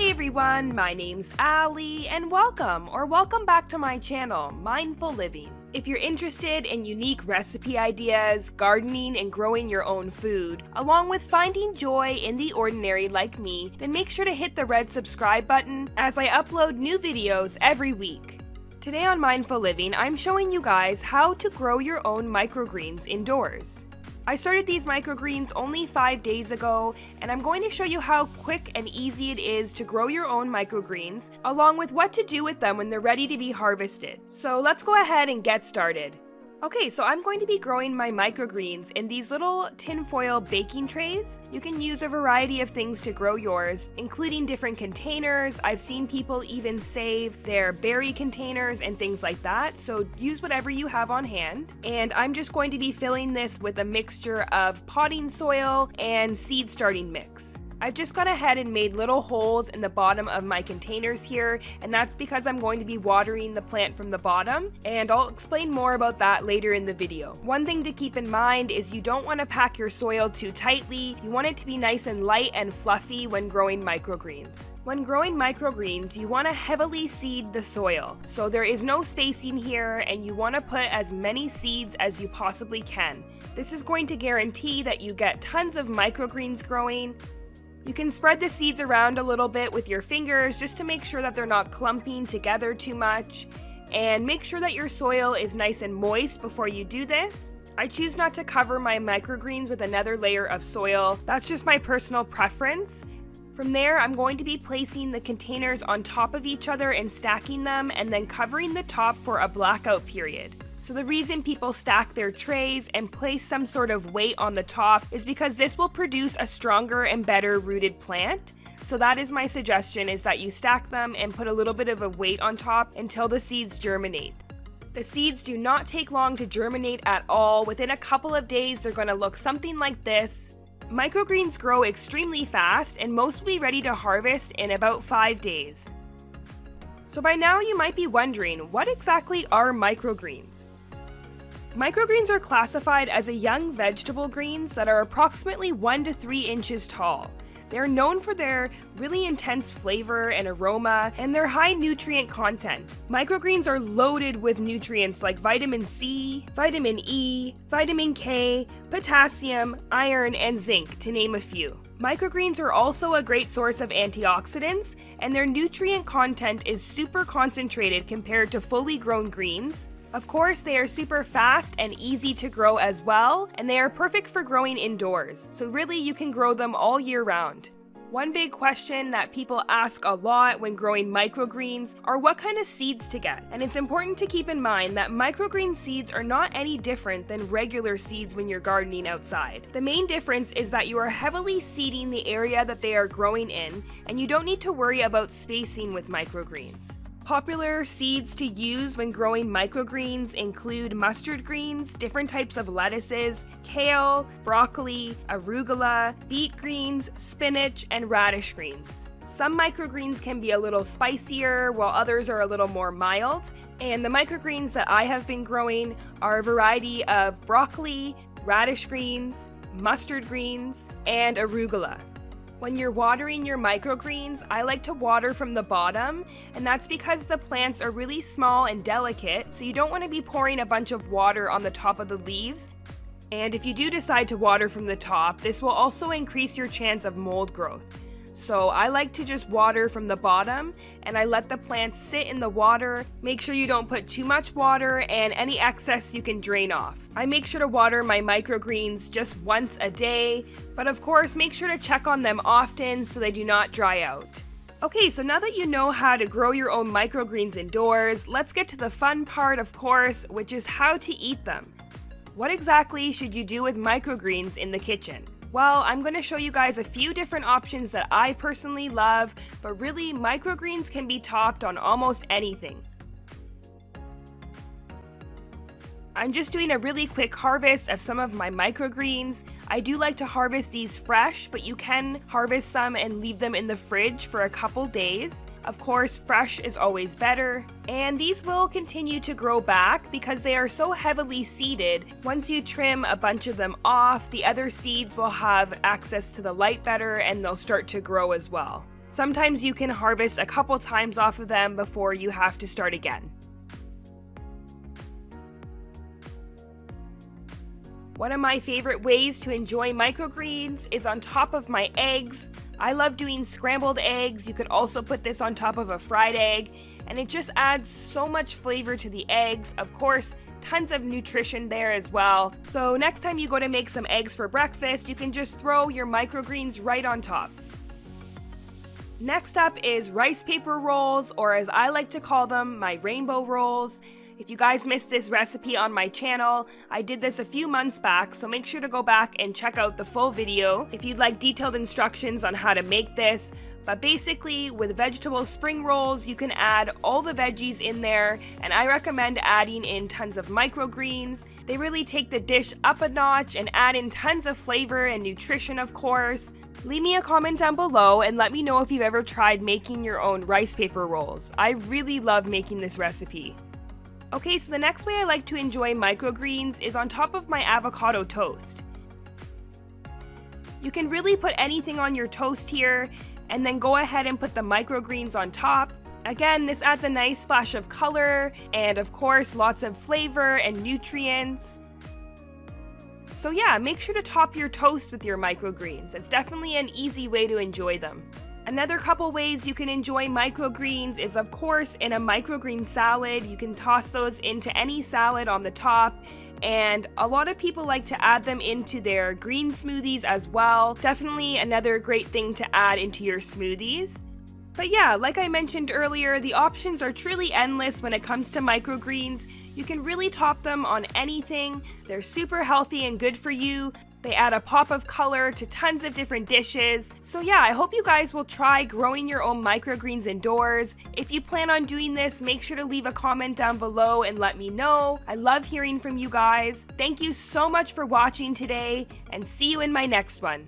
Hey everyone, my name's Ali, and welcome back to my channel, Mindful Living. If you're interested in unique recipe ideas, gardening and growing your own food, along with finding joy in the ordinary like me, then make sure to hit the red subscribe button as I upload new videos every week. Today on Mindful Living, I'm showing you guys how to grow your own microgreens indoors. I started these microgreens only 5 days ago, and I'm going to show you how quick and easy it is to grow your own microgreens, along with what to do with them when they're ready to be harvested. So let's go ahead and get started. Okay, so I'm going to be growing my microgreens in these little tinfoil baking trays. You can use a variety of things to grow yours, including different containers. I've seen people even save their berry containers and things like that, so use whatever you have on hand. And I'm just going to be filling this with a mixture of potting soil and seed starting mix. I've just gone ahead and made little holes in the bottom of my containers here, and that's because I'm going to be watering the plant from the bottom, and I'll explain more about that later in the video. One thing to keep in mind is you don't want to pack your soil too tightly. You want it to be nice and light and fluffy when growing microgreens. When growing microgreens, you want to heavily seed the soil, so there is no spacing here, and you want to put as many seeds as you possibly can. This is going to guarantee that you get tons of microgreens growing. You can spread the seeds around a little bit with your fingers just to make sure that they're not clumping together too much, and make sure that your soil is nice and moist before you do this. I choose not to cover my microgreens with another layer of soil. That's just my personal preference. From there, I'm going to be placing the containers on top of each other and stacking them, and then covering the top for a blackout period. So the reason people stack their trays and place some sort of weight on the top is because this will produce a stronger and better rooted plant. So that is my suggestion, is that you stack them and put a little bit of a weight on top until the seeds germinate. The seeds do not take long to germinate at all. Within a couple of days, they're going to look something like this. Microgreens grow extremely fast, and most will be ready to harvest in about 5 days. So by now you might be wondering, what exactly are microgreens? Microgreens are classified as a young vegetable greens that are approximately 1 to 3 inches tall. They are known for their really intense flavor and aroma and their high nutrient content. Microgreens are loaded with nutrients like vitamin C, vitamin E, vitamin K, potassium, iron, and zinc, to name a few. Microgreens are also a great source of antioxidants, and their nutrient content is super concentrated compared to fully grown greens. Of course, they are super fast and easy to grow as well, and they are perfect for growing indoors, so really you can grow them all year round. One big question that people ask a lot when growing microgreens are what kind of seeds to get, and it's important to keep in mind that microgreen seeds are not any different than regular seeds when you're gardening outside. The main difference is that you are heavily seeding the area that they are growing in, and you don't need to worry about spacing with microgreens. Popular seeds to use when growing microgreens include mustard greens, different types of lettuces, kale, broccoli, arugula, beet greens, spinach, and radish greens. Some microgreens can be a little spicier, while others are a little more mild, and the microgreens that I have been growing are a variety of broccoli, radish greens, mustard greens, and arugula. When you're watering your microgreens, I like to water from the bottom, and that's because the plants are really small and delicate, so you don't want to be pouring a bunch of water on the top of the leaves. And if you do decide to water from the top, this will also increase your chance of mold growth. So I like to just water from the bottom, and I let the plants sit in the water. Make sure you don't put too much water, and any excess you can drain off. I make sure to water my microgreens just once a day, but of course make sure to check on them often so they do not dry out. Okay, so now that you know how to grow your own microgreens indoors, let's get to the fun part, of course, which is how to eat them. What exactly should you do with microgreens in the kitchen? Well, I'm going to show you guys a few different options that I personally love, but really, microgreens can be topped on almost anything. I'm just doing a really quick harvest of some of my microgreens. I do like to harvest these fresh, but you can harvest some and leave them in the fridge for a couple days. Of course, fresh is always better. And these will continue to grow back because they are so heavily seeded. Once you trim a bunch of them off, the other seeds will have access to the light better and they'll start to grow as well. Sometimes you can harvest a couple times off of them before you have to start again. One of my favorite ways to enjoy microgreens is on top of my eggs. I love doing scrambled eggs. You could also put this on top of a fried egg, and it just adds so much flavor to the eggs. Of course, tons of nutrition there as well. So next time you go to make some eggs for breakfast, you can just throw your microgreens right on top. Next up is rice paper rolls, or as I like to call them, my rainbow rolls. If you guys missed this recipe on my channel, I did this a few months back, so make sure to go back and check out the full video if you'd like detailed instructions on how to make this. But basically, with vegetable spring rolls, you can add all the veggies in there, and I recommend adding in tons of microgreens. They really take the dish up a notch and add in tons of flavor and nutrition, of course. Leave me a comment down below and let me know if you've ever tried making your own rice paper rolls. I really love making this recipe. Okay, so the next way I like to enjoy microgreens is on top of my avocado toast. You can really put anything on your toast here, and then go ahead and put the microgreens on top. Again, this adds a nice splash of color, and of course, lots of flavor and nutrients. So yeah, make sure to top your toast with your microgreens. It's definitely an easy way to enjoy them. Another couple ways you can enjoy microgreens is, of course, in a microgreen salad. You can toss those into any salad on the top, and a lot of people like to add them into their green smoothies as well. Definitely another great thing to add into your smoothies. But yeah, like I mentioned earlier, the options are truly endless when it comes to microgreens. You can really top them on anything. They're super healthy and good for you. They add a pop of color to tons of different dishes. So yeah, I hope you guys will try growing your own microgreens indoors. If you plan on doing this, make sure to leave a comment down below and let me know. I love hearing from you guys. Thank you so much for watching today, and see you in my next one.